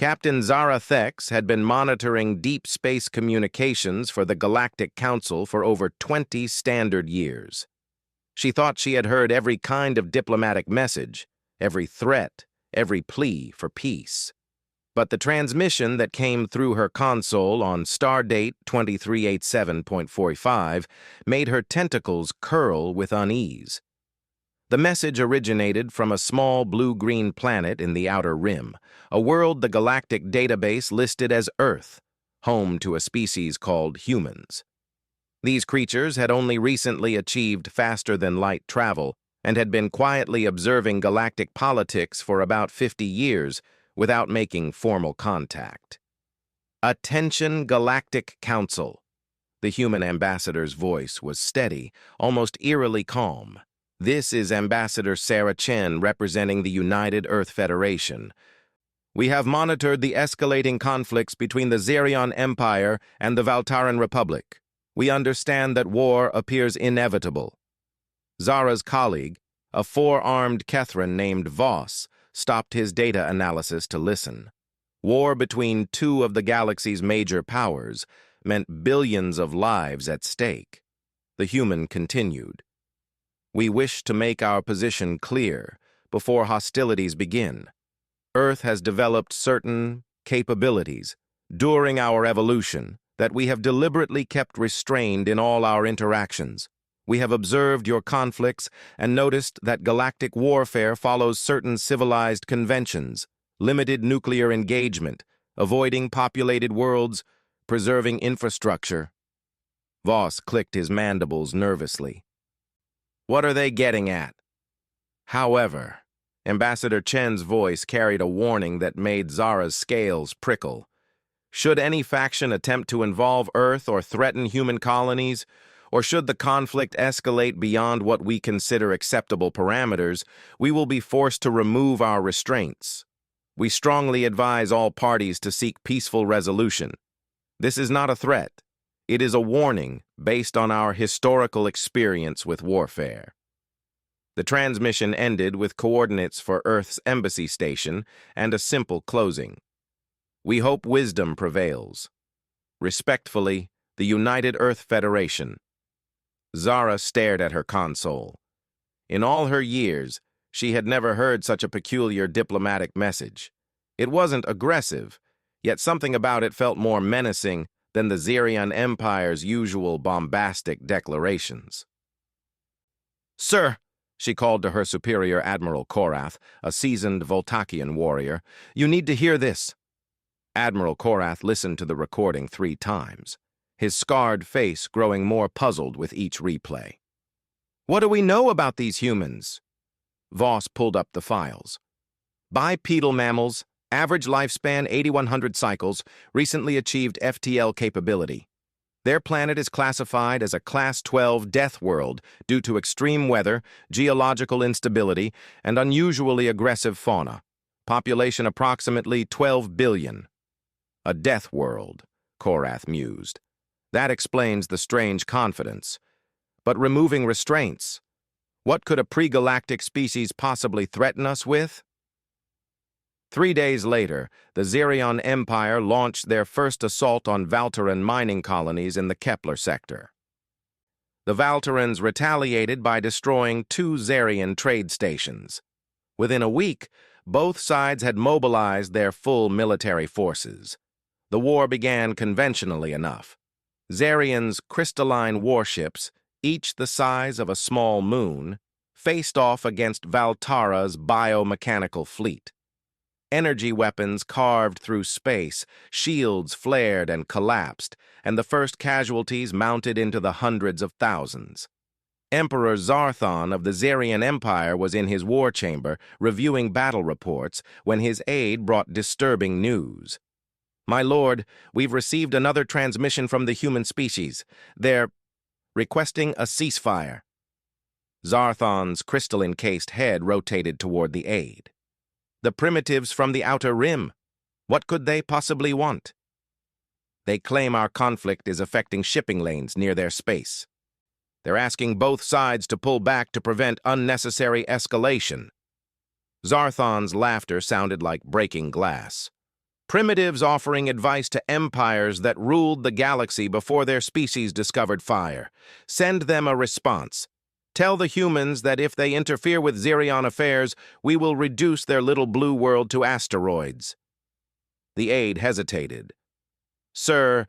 Captain Zara Thex had been monitoring deep space communications for the Galactic Council for over 20 standard years. She thought she had heard every kind of diplomatic message, every threat, every plea for peace. But the transmission that came through her console on Stardate 2387.45 made her tentacles curl with unease. The message originated from a small blue-green planet in the Outer Rim, a world the galactic database listed as Earth, home to a species called humans. These creatures had only recently achieved faster-than-light travel and had been quietly observing galactic politics for about 50 years without making formal contact. "Attention, Galactic Council." The human ambassador's voice was steady, almost eerily calm. "This is Ambassador Sarah Chen representing the United Earth Federation. We have monitored the escalating conflicts between the Zerion Empire and the Valtaran Republic. We understand that war appears inevitable." Zara's colleague, a four-armed Kethran named Voss, stopped his data analysis to listen. War between two of the galaxy's major powers meant billions of lives at stake. The human continued. "We wish to make our position clear before hostilities begin. Earth has developed certain capabilities during our evolution that we have deliberately kept restrained in all our interactions. We have observed your conflicts and noticed that galactic warfare follows certain civilized conventions: limited nuclear engagement, avoiding populated worlds, preserving infrastructure." Voss clicked his mandibles nervously. "What are they getting at?" However, Ambassador Chen's voice carried a warning that made Zara's scales prickle. "Should any faction attempt to involve Earth or threaten human colonies, or should the conflict escalate beyond what we consider acceptable parameters, we will be forced to remove our restraints. We strongly advise all parties to seek peaceful resolution. This is not a threat. It is a warning based on our historical experience with warfare." The transmission ended with coordinates for Earth's embassy station and a simple closing. "We hope wisdom prevails. Respectfully, the United Earth Federation." Zara stared at her console. In all her years, she had never heard such a peculiar diplomatic message. It wasn't aggressive, yet something about it felt more menacing than the Zerion Empire's usual bombastic declarations. "Sir," she called to her superior, Admiral Korath, a seasoned Voltakian warrior, "you need to hear this." Admiral Korath listened to the recording 3 times, his scarred face growing more puzzled with each replay. "What do we know about these humans?" Voss pulled up the files. "Bipedal mammals, average lifespan 8,100 cycles, recently achieved FTL capability. Their planet is classified as a Class 12 death world due to extreme weather, geological instability, and unusually aggressive fauna. Population approximately 12 billion. A death world," Korath mused. "That explains the strange confidence. But removing restraints, what could a pre-galactic species possibly threaten us with?" 3 days later, the Zerion Empire launched their first assault on Valtaran mining colonies in the Kepler sector. The Valtarans retaliated by destroying 2 Zerion trade stations. Within a week, both sides had mobilized their full military forces. The war began conventionally enough. Zerion's crystalline warships, each the size of a small moon, faced off against Valtara's biomechanical fleet. Energy weapons carved through space, shields flared and collapsed, and the first casualties mounted into the hundreds of thousands. Emperor Zarthon of the Zerion Empire was in his war chamber reviewing battle reports when his aide brought disturbing news. "My lord, we've received another transmission from the human species. They're requesting a ceasefire." Zarthon's crystal-encased head rotated toward the aide. "The primitives from the Outer Rim. What could they possibly want?" "They claim our conflict is affecting shipping lanes near their space. They're asking both sides to pull back to prevent unnecessary escalation." Zarthon's laughter sounded like breaking glass. Primitives offering advice to empires that ruled the galaxy before their species discovered fire. Send them a response. Tell the humans that if they interfere with Xerion affairs, we will reduce their little blue world to asteroids. The aide hesitated. Sir,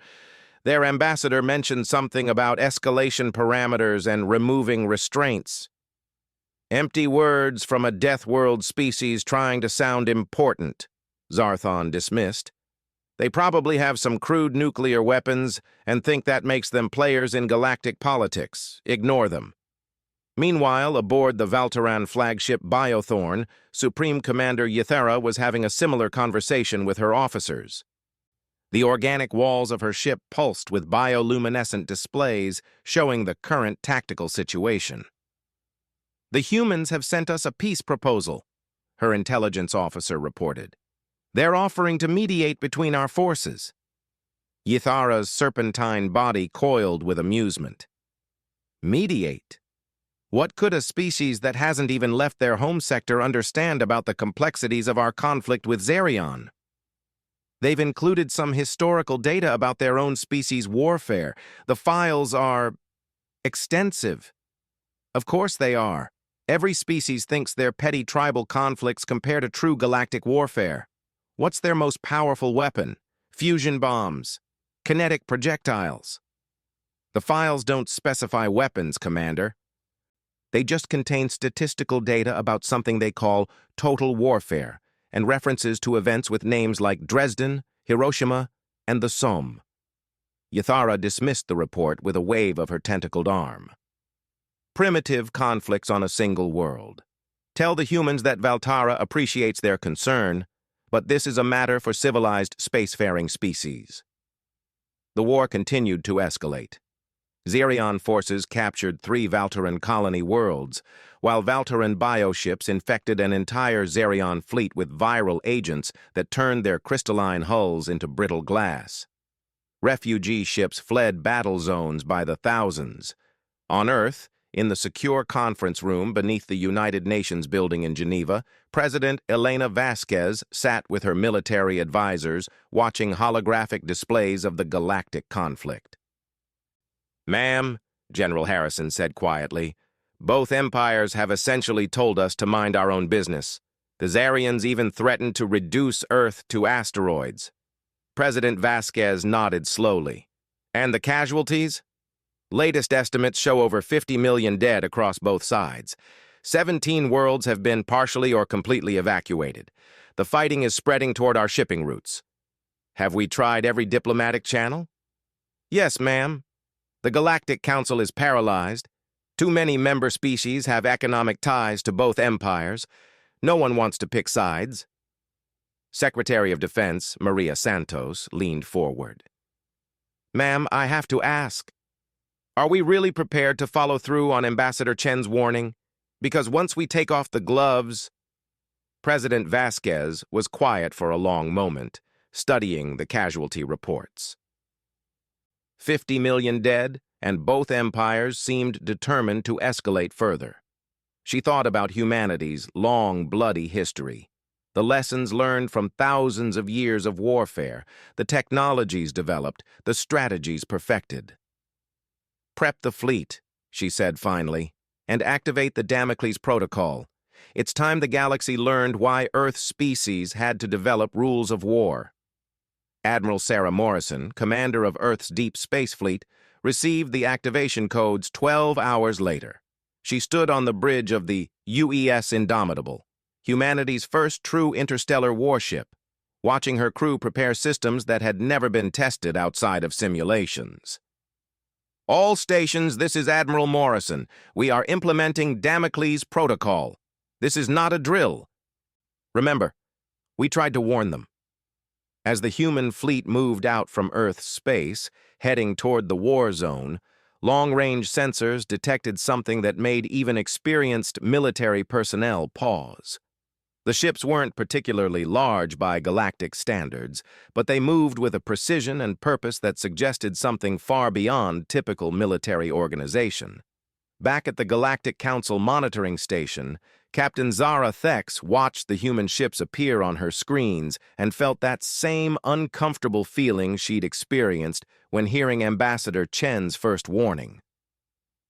their ambassador mentioned something about escalation parameters and removing restraints. Empty words from a Death World species trying to sound important, Zarthon dismissed. They probably have some crude nuclear weapons and think that makes them players in galactic politics. Ignore them. Meanwhile, aboard the Valteran flagship Biothorn, Supreme Commander Ythera was having a similar conversation with her officers. The organic walls of her ship pulsed with bioluminescent displays showing the current tactical situation. The humans have sent us a peace proposal, her intelligence officer reported. They're offering to mediate between our forces. Ythara's serpentine body coiled with amusement. Mediate? What could a species that hasn't even left their home sector understand about the complexities of our conflict with Xerion? They've included some historical data about their own species' warfare. The files are extensive. Of course they are. Every species thinks their petty tribal conflicts compare to true galactic warfare. What's their most powerful weapon? Fusion bombs. Kinetic projectiles. The files don't specify weapons, Commander. They just contain statistical data about something they call total warfare and references to events with names like Dresden, Hiroshima, and the Somme. Ythara dismissed the report with a wave of her tentacled arm. Primitive conflicts on a single world. Tell the humans that Valtara appreciates their concern, but this is a matter for civilized spacefaring species. The war continued to escalate. Xerion forces captured 3 Valteran colony worlds, while Valteran bioships infected an entire Xerion fleet with viral agents that turned their crystalline hulls into brittle glass. Refugee ships fled battle zones by the thousands. On Earth, in the secure conference room beneath the United Nations building in Geneva, President Elena Vasquez sat with her military advisors watching holographic displays of the galactic conflict. "Ma'am," General Harrison said quietly, "both empires have essentially told us to mind our own business. The Xerians even threatened to reduce Earth to asteroids." President Vasquez nodded slowly. "And the casualties? Latest estimates show over 50 million dead across both sides. 17 worlds have been partially or completely evacuated. The fighting is spreading toward our shipping routes. Have we tried every diplomatic channel?" "Yes, ma'am. The Galactic Council is paralyzed. Too many member species have economic ties to both empires. No one wants to pick sides." Secretary of Defense Maria Santos leaned forward. "Ma'am, I have to ask. Are we really prepared to follow through on Ambassador Chen's warning? Because once we take off the gloves..." President Vasquez was quiet for a long moment, studying the casualty reports. 50 million dead, and both empires seemed determined to escalate further. She thought about humanity's long, bloody history, the lessons learned from thousands of years of warfare, the technologies developed, the strategies perfected. "Prep the fleet," she said finally, "and activate the Damocles Protocol. It's time the galaxy learned why Earth species had to develop rules of war." Admiral Sarah Morrison, commander of Earth's Deep Space Fleet, received the activation codes 12 hours later. She stood on the bridge of the UES Indomitable, humanity's first true interstellar warship, watching her crew prepare systems that had never been tested outside of simulations. "All stations, this is Admiral Morrison. We are implementing Damocles Protocol. This is not a drill. Remember, we tried to warn them." As the human fleet moved out from Earth's space, heading toward the war zone, long-range sensors detected something that made even experienced military personnel pause. The ships weren't particularly large by galactic standards, but they moved with a precision and purpose that suggested something far beyond typical military organization. Back at the Galactic Council monitoring station, Captain Zara Thex watched the human ships appear on her screens and felt that same uncomfortable feeling she'd experienced when hearing Ambassador Chen's first warning.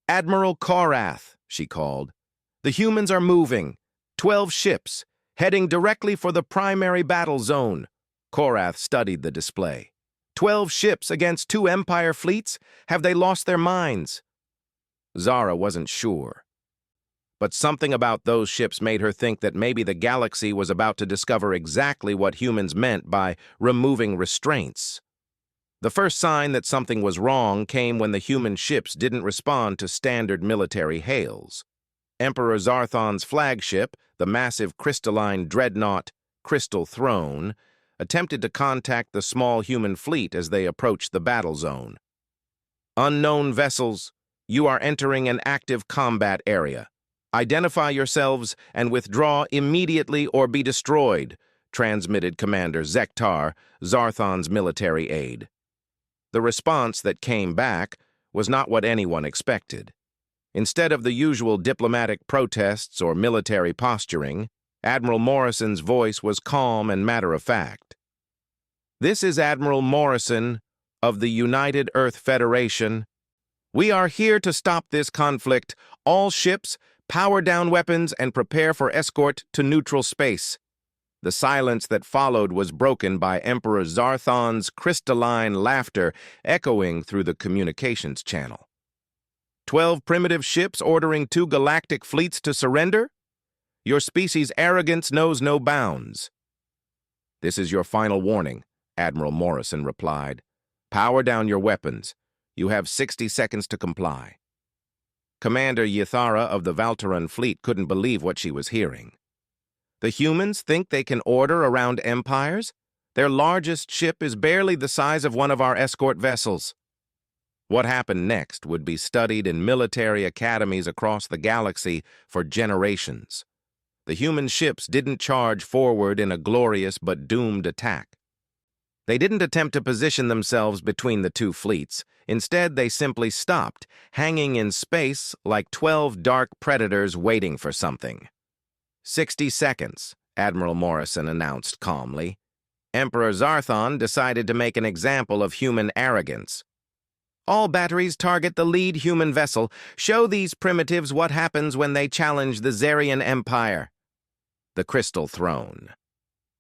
"Admiral Korath," she called. "The humans are moving. 12 ships, heading directly for the primary battle zone." Korath studied the display. 12 ships against 2 Empire fleets? Have they lost their minds? Zara wasn't sure. But something about those ships made her think that maybe the galaxy was about to discover exactly what humans meant by removing restraints. The first sign that something was wrong came when the human ships didn't respond to standard military hails. Emperor Zarthon's flagship, the massive crystalline dreadnought Crystal Throne, attempted to contact the small human fleet as they approached the battle zone. "Unknown vessels, you are entering an active combat area. Identify yourselves and withdraw immediately or be destroyed," transmitted Commander Zektar, Zarthon's military aide. The response that came back was not what anyone expected. Instead of the usual diplomatic protests or military posturing, Admiral Morrison's voice was calm and matter-of-fact. "This is Admiral Morrison of the United Earth Federation. We are here to stop this conflict. All ships, power down weapons and prepare for escort to neutral space." The silence that followed was broken by Emperor Zarthon's crystalline laughter echoing through the communications channel. 12 primitive ships ordering 2 galactic fleets to surrender? Your species' arrogance knows no bounds. "This is your final warning," Admiral Morrison replied. "Power down your weapons. You have 60 seconds to comply." Commander Yithara of the Valteran fleet couldn't believe what she was hearing. The humans think they can order around empires? Their largest ship is barely the size of one of our escort vessels. What happened next would be studied in military academies across the galaxy for generations. The human ships didn't charge forward in a glorious but doomed attack. They didn't attempt to position themselves between the 2 fleets. Instead, they simply stopped, hanging in space like 12 dark predators waiting for something. 60 seconds, Admiral Morrison announced calmly. Emperor Zarthon decided to make an example of human arrogance. "All batteries target the lead human vessel. Show these primitives what happens when they challenge the Zarian Empire." The Crystal Throne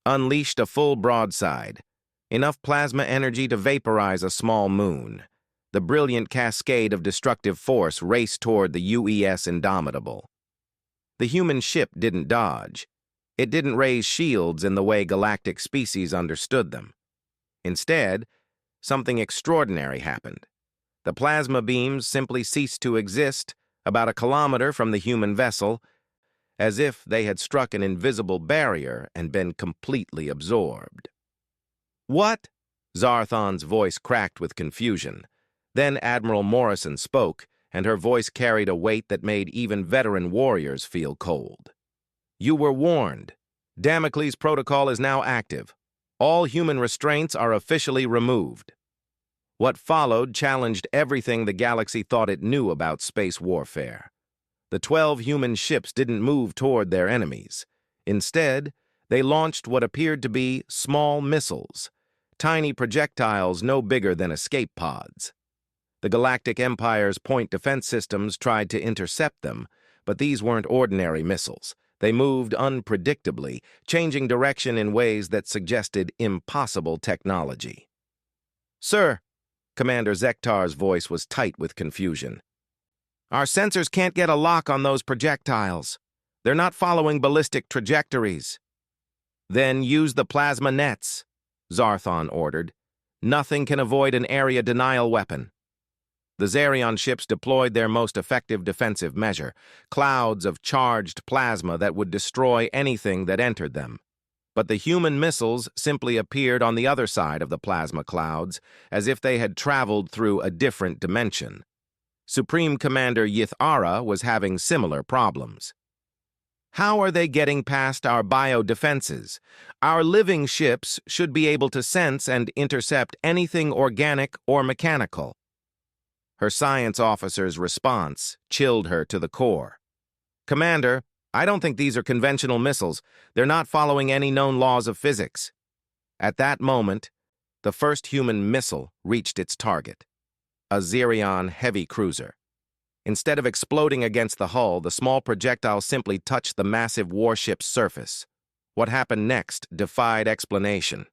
unleashed a full broadside, enough plasma energy to vaporize a small moon. The brilliant cascade of destructive force raced toward the UES Indomitable. The human ship didn't dodge. It didn't raise shields in the way galactic species understood them. Instead, something extraordinary happened. The plasma beams simply ceased to exist about a kilometer from the human vessel, as if they had struck an invisible barrier and been completely absorbed. "What?" Zarthon's voice cracked with confusion. Then Admiral Morrison spoke, and her voice carried a weight that made even veteran warriors feel cold. "You were warned. Damocles Protocol is now active. All human restraints are officially removed." What followed challenged everything the galaxy thought it knew about space warfare. The 12 human ships didn't move toward their enemies. Instead, they launched what appeared to be small missiles, tiny projectiles no bigger than escape pods. The Galactic Empire's point defense systems tried to intercept them, but these weren't ordinary missiles. They moved unpredictably, changing direction in ways that suggested impossible technology. "Sir," Commander Zektar's voice was tight with confusion, "our sensors can't get a lock on those projectiles. They're not following ballistic trajectories." "Then use the plasma nets," Zarthon ordered. "Nothing can avoid an area denial weapon." The Zarion ships deployed their most effective defensive measure, clouds of charged plasma that would destroy anything that entered them. But the human missiles simply appeared on the other side of the plasma clouds, as if they had traveled through a different dimension. Supreme Commander Yithara was having similar problems. "How are they getting past our biodefenses? Our living ships should be able to sense and intercept anything organic or mechanical." Her science officer's response chilled her to the core. "Commander, I don't think these are conventional missiles. They're not following any known laws of physics. At that moment, the first human missile reached its target, a Xerion heavy cruiser. Instead of exploding against the hull, the small projectile simply touched the massive warship's surface. What happened next defied explanation.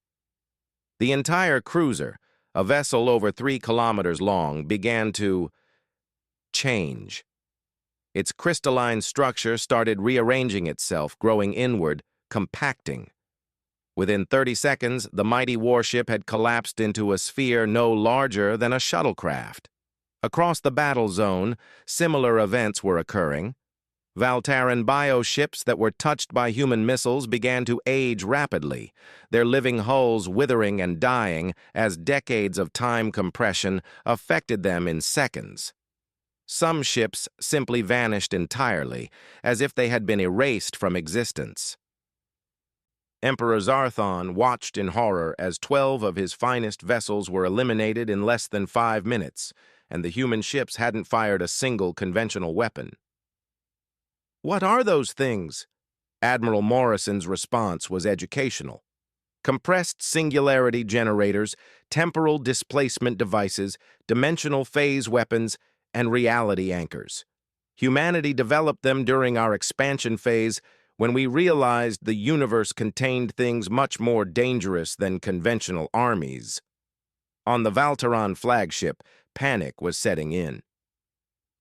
The entire cruiser, a vessel over 3 kilometers long, began to change. Its crystalline structure started rearranging itself, growing inward, compacting. Within 30 seconds, the mighty warship had collapsed into a sphere no larger than a shuttlecraft. Across the battle zone, similar events were occurring. Valtaran bioships that were touched by human missiles began to age rapidly, their living hulls withering and dying as decades of time compression affected them in seconds. Some ships simply vanished entirely, as if they had been erased from existence. Emperor Zarthon watched in horror as 12 of his finest vessels were eliminated in less than 5 minutes, and the human ships hadn't fired a single conventional weapon. "What are those things?" Admiral Morrison's response was educational. "Compressed singularity generators, temporal displacement devices, dimensional phase weapons, and reality anchors. Humanity developed them during our expansion phase when we realized the universe contained things much more dangerous than conventional armies." On the Valtaran flagship, panic was setting in.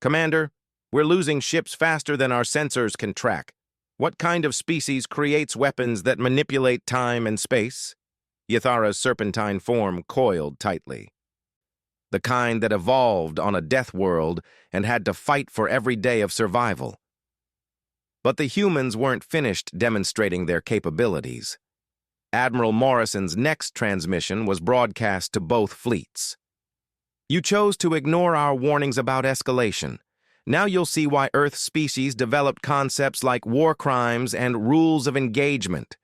"Commander, we're losing ships faster than our sensors can track. What kind of species creates weapons that manipulate time and space?" Yathara's serpentine form coiled tightly. "The kind that evolved on a death world and had to fight for every day of survival." But the humans weren't finished demonstrating their capabilities. Admiral Morrison's next transmission was broadcast to both fleets. "You chose to ignore our warnings about escalation. Now you'll see why Earth species developed concepts like war crimes and rules of engagement.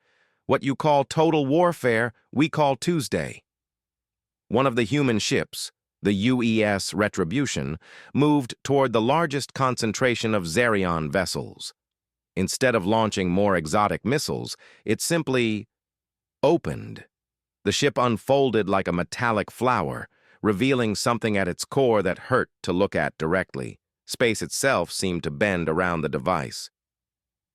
What you call total warfare, we call Tuesday." One of the human ships, the UES Retribution, moved toward the largest concentration of Xerion vessels. Instead of launching more exotic missiles, it simply opened. The ship unfolded like a metallic flower, revealing something at its core that hurt to look at directly. Space itself seemed to bend around the device.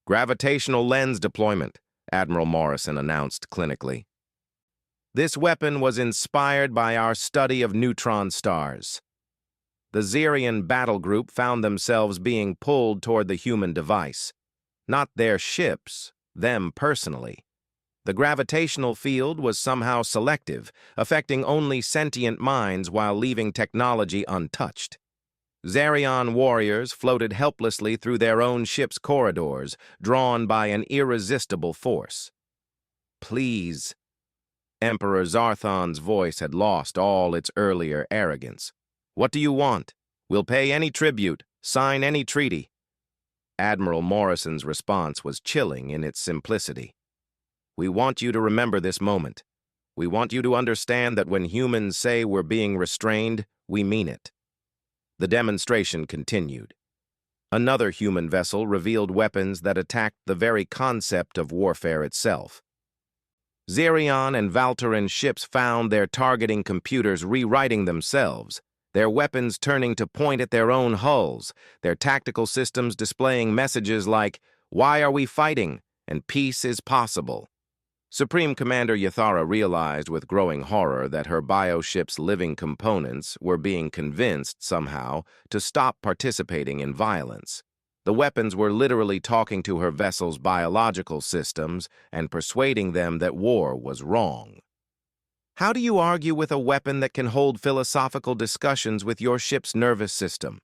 "Gravitational lens deployment," Admiral Morrison announced clinically. "This weapon was inspired by our study of neutron stars." The Xerion battle group found themselves being pulled toward the human device. Not their ships, them personally. The gravitational field was somehow selective, affecting only sentient minds while leaving technology untouched. Xerion warriors floated helplessly through their own ship's corridors, drawn by an irresistible force. "Please." Emperor Zarthon's voice had lost all its earlier arrogance. "What do you want? We'll pay any tribute, sign any treaty." Admiral Morrison's response was chilling in its simplicity. "We want you to remember this moment. We want you to understand that when humans say we're being restrained, we mean it." The demonstration continued. Another human vessel revealed weapons that attacked the very concept of warfare itself. Xerion and Valtaran ships found their targeting computers rewriting themselves, their weapons turning to point at their own hulls, their tactical systems displaying messages like, "Why are we fighting?" and "Peace is possible." Supreme Commander Yathara realized with growing horror that her bioship's living components were being convinced, somehow, to stop participating in violence. The weapons were literally talking to her vessel's biological systems and persuading them that war was wrong. "How do you argue with a weapon that can hold philosophical discussions with your ship's nervous system?"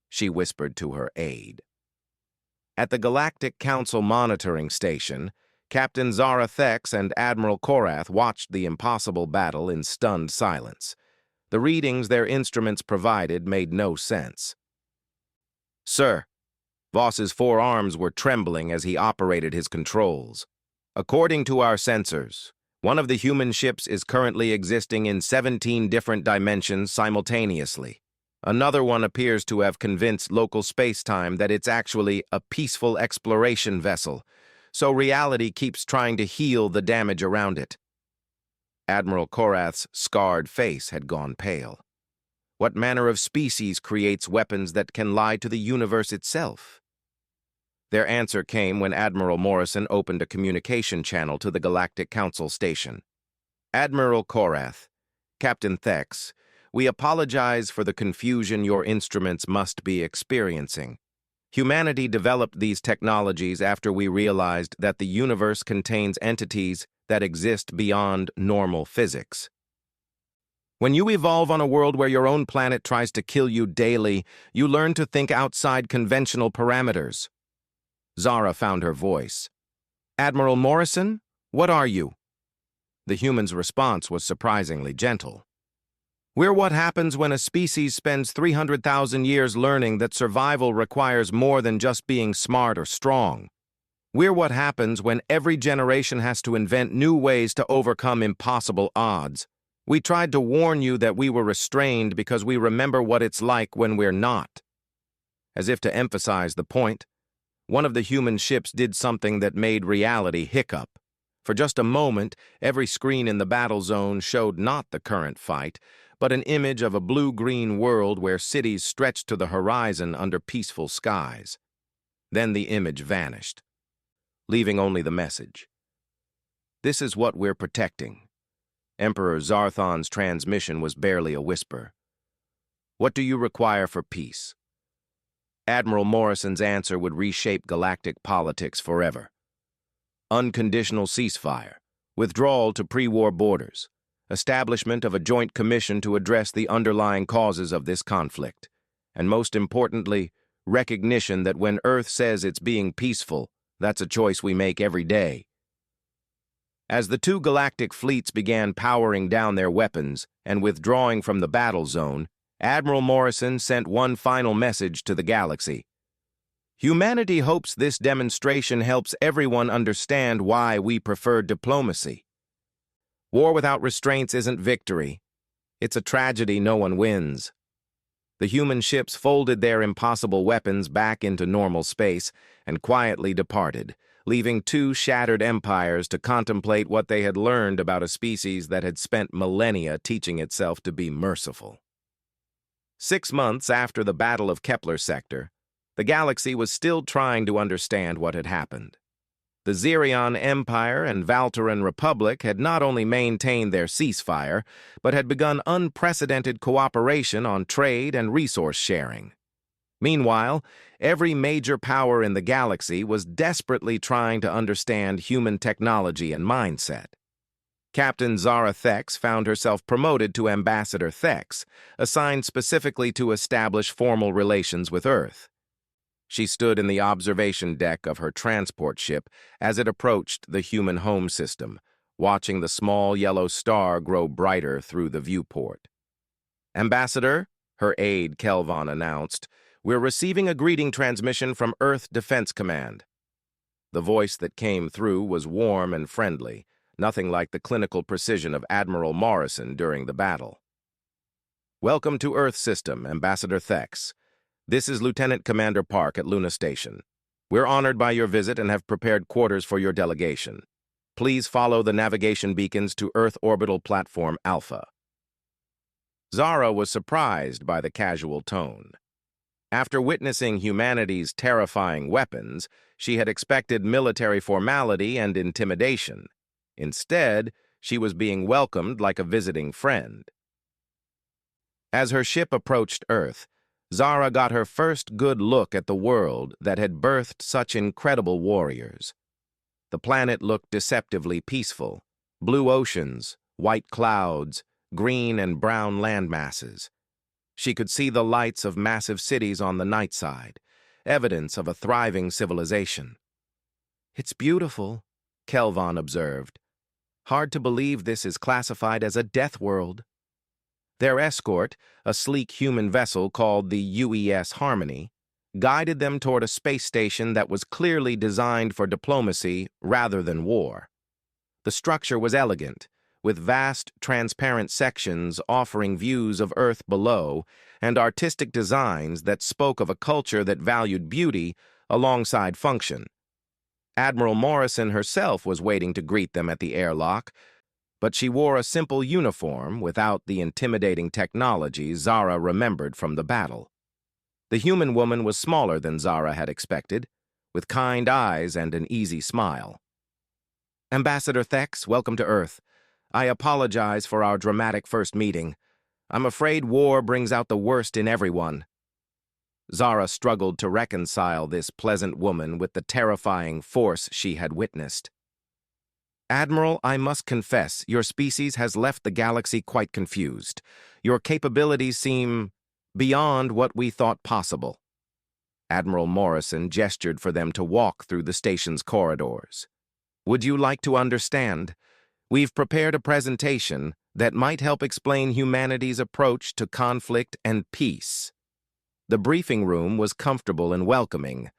she whispered to her aide. At the Galactic Council monitoring station, Captain Zarathex and Admiral Korath watched the impossible battle in stunned silence. The readings their instruments provided made no sense. "Sir," Voss's forearms were trembling as he operated his controls. "According to our sensors, one of the human ships is currently existing in 17 different dimensions simultaneously. Another one appears to have convinced local space-time that it's actually a peaceful exploration vessel, so reality keeps trying to heal the damage around it. Admiral Korath's scarred face had gone pale. What manner of species creates weapons that can lie to the universe itself? Their answer came when Admiral Morrison opened a communication channel to the Galactic Council station. Admiral Korath, Captain Thex, we apologize for the confusion your instruments must be experiencing. Humanity developed these technologies after we realized that the universe contains entities that exist beyond normal physics. When you evolve on a world where your own planet tries to kill you daily, you learn to think outside conventional parameters. Zara found her voice. Admiral Morrison, what are you? The human's response was surprisingly gentle. We're what happens when a species spends 300,000 years learning that survival requires more than just being smart or strong. We're what happens when every generation has to invent new ways to overcome impossible odds. We tried to warn you that we were restrained because we remember what it's like when we're not. As if to emphasize the point, one of the human ships did something that made reality hiccup. For just a moment, every screen in the battle zone showed not the current fight, but an image of a blue-green world where cities stretched to the horizon under peaceful skies. Then the image vanished, leaving only the message. This is what we're protecting. Emperor Zarthon's transmission was barely a whisper. What do you require for peace? Admiral Morrison's answer would reshape galactic politics forever. Unconditional ceasefire, withdrawal to pre-war borders, establishment of a joint commission to address the underlying causes of this conflict, and most importantly, recognition that when Earth says it's being peaceful, that's a choice we make every day. As the two galactic fleets began powering down their weapons and withdrawing from the battle zone, Admiral Morrison sent one final message to the galaxy. Humanity hopes this demonstration helps everyone understand why we prefer diplomacy. War without restraints isn't victory. It's a tragedy no one wins. The human ships folded their impossible weapons back into normal space and quietly departed, leaving two shattered empires to contemplate what they had learned about a species that had spent millennia teaching itself to be merciful. 6 months after the Battle of Kepler Sector, the galaxy was still trying to understand what had happened. The Xerion Empire and Valteran Republic had not only maintained their ceasefire, but had begun unprecedented cooperation on trade and resource sharing. Meanwhile, every major power in the galaxy was desperately trying to understand human technology and mindset. Captain Zara Thex found herself promoted to Ambassador Thex, assigned specifically to establish formal relations with Earth. She stood in the observation deck of her transport ship as it approached the human home system, watching the small yellow star grow brighter through the viewport. Ambassador, her aide Kelvon announced, we're receiving a greeting transmission from Earth Defense Command. The voice that came through was warm and friendly, nothing like the clinical precision of Admiral Morrison during the battle. Welcome to Earth System, Ambassador Thex. This is Lieutenant Commander Park at Luna Station. We're honored by your visit and have prepared quarters for your delegation. Please follow the navigation beacons to Earth Orbital Platform Alpha. Zara was surprised by the casual tone. After witnessing humanity's terrifying weapons, she had expected military formality and intimidation. Instead, she was being welcomed like a visiting friend. As her ship approached Earth, Zara got her first good look at the world that had birthed such incredible warriors. The planet looked deceptively peaceful. Blue oceans, white clouds, green and brown landmasses. She could see the lights of massive cities on the night side, evidence of a thriving civilization. It's beautiful, Kelvon observed. Hard to believe this is classified as a death world. Their escort, a sleek human vessel called the UES Harmony, guided them toward a space station that was clearly designed for diplomacy rather than war. The structure was elegant, with vast, transparent sections offering views of Earth below and artistic designs that spoke of a culture that valued beauty alongside function. Admiral Morrison herself was waiting to greet them at the airlock, but she wore a simple uniform without the intimidating technology Zara remembered from the battle. The human woman was smaller than Zara had expected, with kind eyes and an easy smile. "Ambassador Thex, welcome to Earth. I apologize for our dramatic first meeting. I'm afraid war brings out the worst in everyone." Zara struggled to reconcile this pleasant woman with the terrifying force she had witnessed. "Admiral, I must confess, your species has left the galaxy quite confused. Your capabilities seem beyond what we thought possible." Admiral Morrison gestured for them to walk through the station's corridors. "Would you like to understand? We've prepared a presentation that might help explain humanity's approach to conflict and peace." The briefing room was comfortable and welcoming,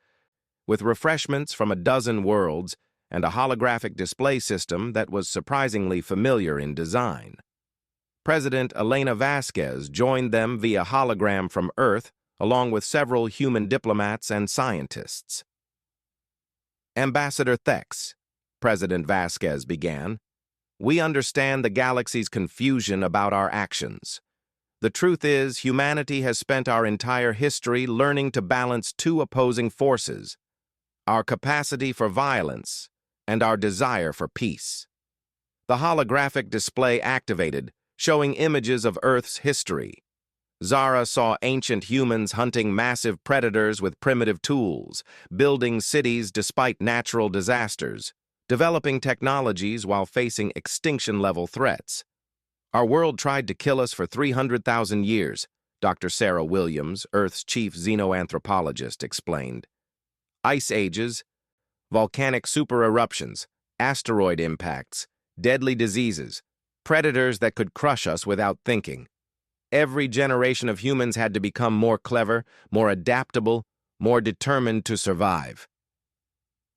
with refreshments from a dozen worlds and a holographic display system that was surprisingly familiar in design. President Elena Vasquez joined them via hologram from Earth, along with several human diplomats and scientists. "Ambassador Thex," President Vasquez began, "we understand the galaxy's confusion about our actions. The truth is, humanity has spent our entire history learning to balance two opposing forces: our capacity for violence and our desire for peace." The holographic display activated, showing images of Earth's history. Zara saw ancient humans hunting massive predators with primitive tools, building cities despite natural disasters, developing technologies while facing extinction-level threats. "Our world tried to kill us for 300,000 years, Dr. Sarah Williams, Earth's chief xenoanthropologist, explained. Ice ages, volcanic supereruptions, asteroid impacts, deadly diseases, predators that could crush us without thinking. Every generation of humans had to become more clever, more adaptable, more determined to survive."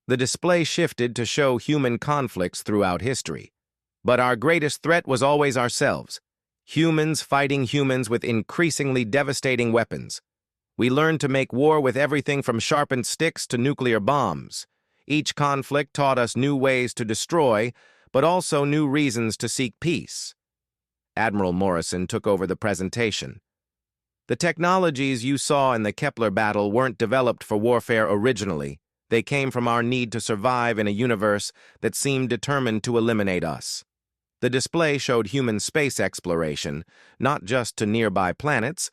The display shifted to show human conflicts throughout history. "But our greatest threat was always ourselves, humans fighting humans with increasingly devastating weapons. We learned to make war with everything from sharpened sticks to nuclear bombs. Each conflict taught us new ways to destroy, but also new reasons to seek peace." Admiral Morrison took over the presentation. "The technologies you saw in the Kepler battle weren't developed for warfare originally. They came from our need to survive in a universe that seemed determined to eliminate us." The display showed human space exploration, not just to nearby planets,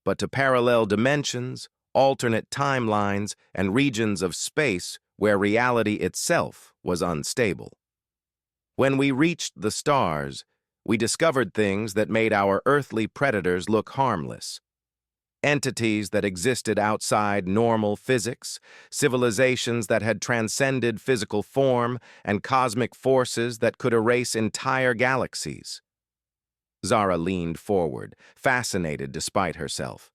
but to parallel dimensions, alternate timelines, and regions of space where reality itself was unstable. "When we reached the stars, we discovered things that made our earthly predators look harmless. Entities that existed outside normal physics, civilizations that had transcended physical form, and cosmic forces that could erase entire galaxies." Zara leaned forward, fascinated despite herself.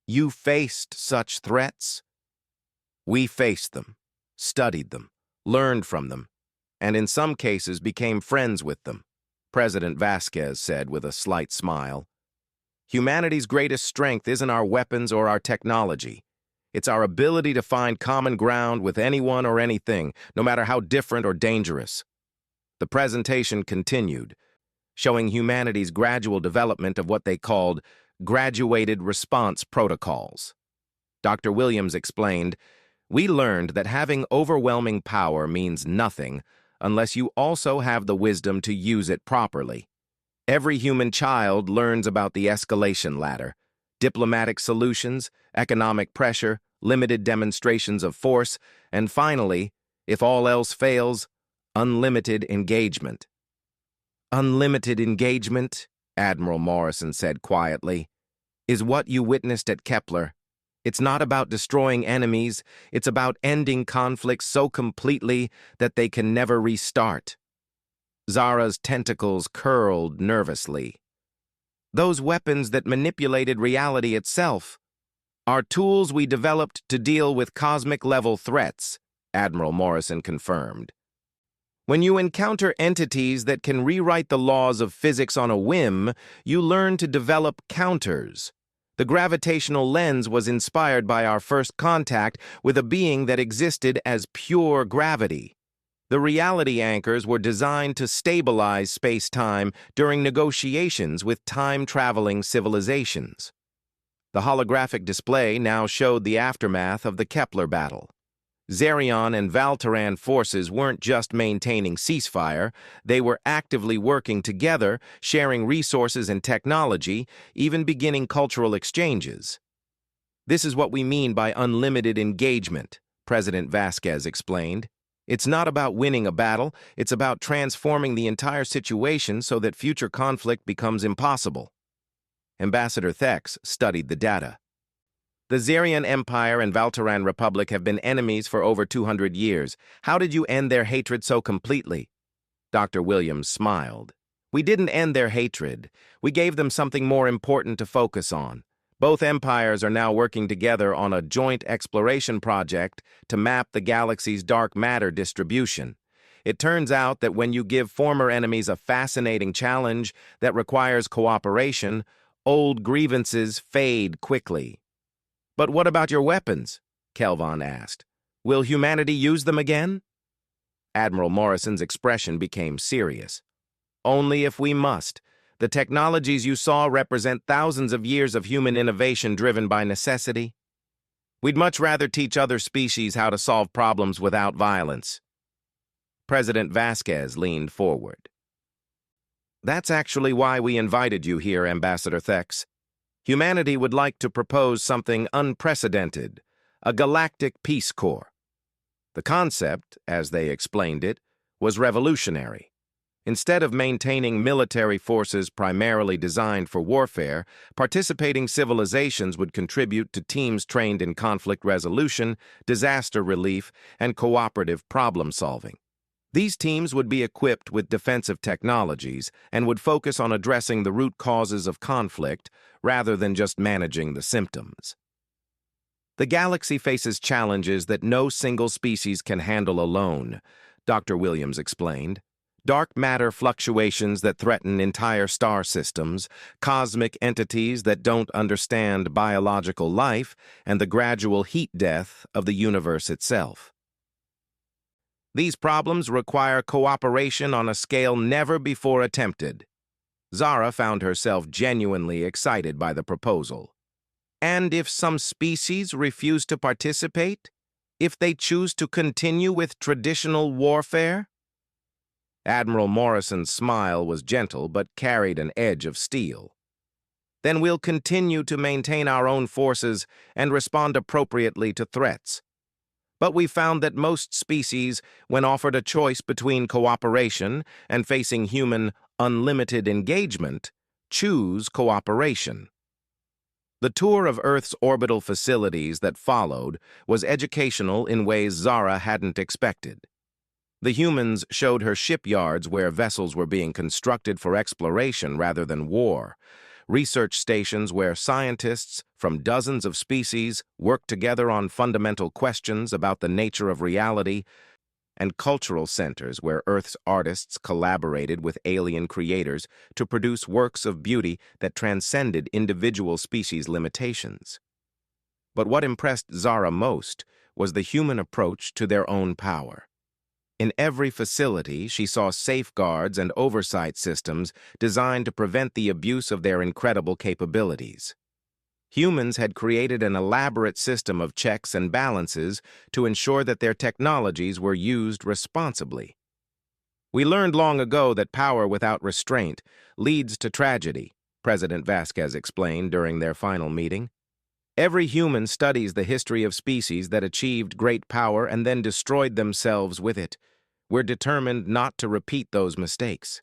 "You faced such threats?" "We faced them, studied them, learned from them, and in some cases became friends with them," President Vasquez said with a slight smile. "Humanity's greatest strength isn't our weapons or our technology. It's our ability to find common ground with anyone or anything, no matter how different or dangerous." The presentation continued, showing humanity's gradual development of what they called graduated response protocols. Dr. Williams explained, "We learned that having overwhelming power means nothing unless you also have the wisdom to use it properly. Every human child learns about the escalation ladder: diplomatic solutions, economic pressure, limited demonstrations of force, and finally, if all else fails, unlimited engagement." "Unlimited engagement," Admiral Morrison said quietly, "is what you witnessed at Kepler. It's not about destroying enemies, it's about ending conflicts so completely that they can never restart." Zara's tentacles curled nervously. "Those weapons that manipulated reality itself are tools we developed to deal with cosmic-level threats," Admiral Morrison confirmed. When you encounter entities that can rewrite the laws of physics on a whim, you learn to develop counters. The gravitational lens was inspired by our first contact with a being that existed as pure gravity. The reality anchors were designed to stabilize space-time during negotiations with time-traveling civilizations. The holographic display now showed the aftermath of the Kepler battle. Zerion and Valteran forces weren't just maintaining ceasefire, they were actively working together, sharing resources and technology, even beginning cultural exchanges. This is what we mean by unlimited engagement, President Vasquez explained. It's not about winning a battle, it's about transforming the entire situation so that future conflict becomes impossible. Ambassador Thex studied the data. The Zerion Empire and Valteran Republic have been enemies for over 200 years. How did you end their hatred so completely? Dr. Williams smiled. We didn't end their hatred. We gave them something more important to focus on. Both empires are now working together on a joint exploration project to map the galaxy's dark matter distribution. It turns out that when you give former enemies a fascinating challenge that requires cooperation, old grievances fade quickly. But what about your weapons? Kelvon asked. Will humanity use them again? Admiral Morrison's expression became serious. Only if we must. The technologies you saw represent thousands of years of human innovation driven by necessity. We'd much rather teach other species how to solve problems without violence. President Vasquez leaned forward. That's actually why we invited you here, Ambassador Thex. Humanity would like to propose something unprecedented, a galactic peace corps. The concept, as they explained it, was revolutionary. Instead of maintaining military forces primarily designed for warfare, participating civilizations would contribute to teams trained in conflict resolution, disaster relief, and cooperative problem-solving. These teams would be equipped with defensive technologies and would focus on addressing the root causes of conflict rather than just managing the symptoms. The galaxy faces challenges that no single species can handle alone, Dr. Williams explained. Dark matter fluctuations that threaten entire star systems, cosmic entities that don't understand biological life, and the gradual heat death of the universe itself. These problems require cooperation on a scale never before attempted. Zara found herself genuinely excited by the proposal. And if some species refuse to participate? If they choose to continue with traditional warfare? Admiral Morrison's smile was gentle but carried an edge of steel. Then we'll continue to maintain our own forces and respond appropriately to threats. But we found that most species, when offered a choice between cooperation and facing human unlimited engagement, choose cooperation. The tour of Earth's orbital facilities that followed was educational in ways Zara hadn't expected. The humans showed her shipyards where vessels were being constructed for exploration rather than war, research stations where scientists from dozens of species worked together on fundamental questions about the nature of reality, and cultural centers where Earth's artists collaborated with alien creators to produce works of beauty that transcended individual species' limitations. But what impressed Zara most was the human approach to their own power. In every facility, she saw safeguards and oversight systems designed to prevent the abuse of their incredible capabilities. Humans had created an elaborate system of checks and balances to ensure that their technologies were used responsibly. We learned long ago that power without restraint leads to tragedy, President Vasquez explained during their final meeting. Every human studies the history of species that achieved great power and then destroyed themselves with it. We're determined not to repeat those mistakes.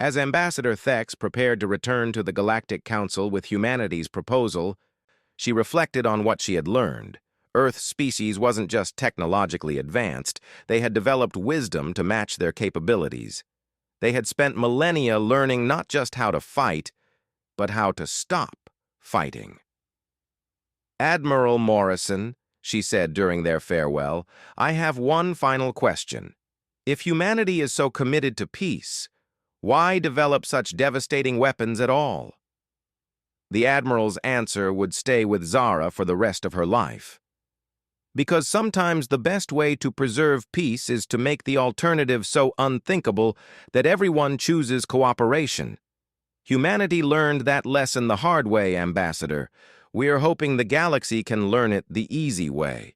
As Ambassador Thex prepared to return to the Galactic Council with humanity's proposal, she reflected on what she had learned. Earth's species wasn't just technologically advanced, they had developed wisdom to match their capabilities. They had spent millennia learning not just how to fight, but how to stop fighting. Admiral Morrison, she said during their farewell, I have one final question. If humanity is so committed to peace, why develop such devastating weapons at all? The Admiral's answer would stay with Zara for the rest of her life. Because sometimes the best way to preserve peace is to make the alternative so unthinkable that everyone chooses cooperation. Humanity learned that lesson the hard way, Ambassador. We're hoping the galaxy can learn it the easy way.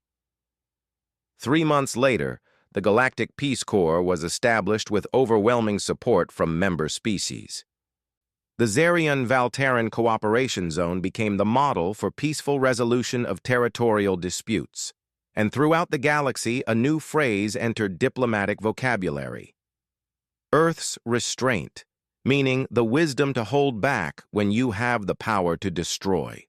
3 months later, the Galactic Peace Corps was established with overwhelming support from member species. The Zarian-Valtaran Cooperation Zone became the model for peaceful resolution of territorial disputes, and throughout the galaxy a new phrase entered diplomatic vocabulary. Earth's restraint, meaning the wisdom to hold back when you have the power to destroy.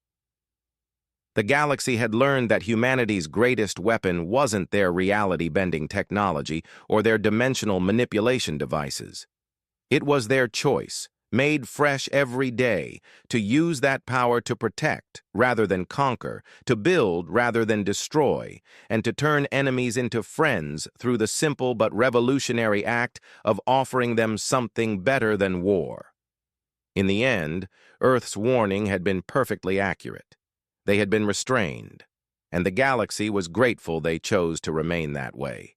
The galaxy had learned that humanity's greatest weapon wasn't their reality-bending technology or their dimensional manipulation devices. It was their choice, made fresh every day, to use that power to protect rather than conquer, to build rather than destroy, and to turn enemies into friends through the simple but revolutionary act of offering them something better than war. In the end, Earth's warning had been perfectly accurate. They had been restrained, and the galaxy was grateful they chose to remain that way.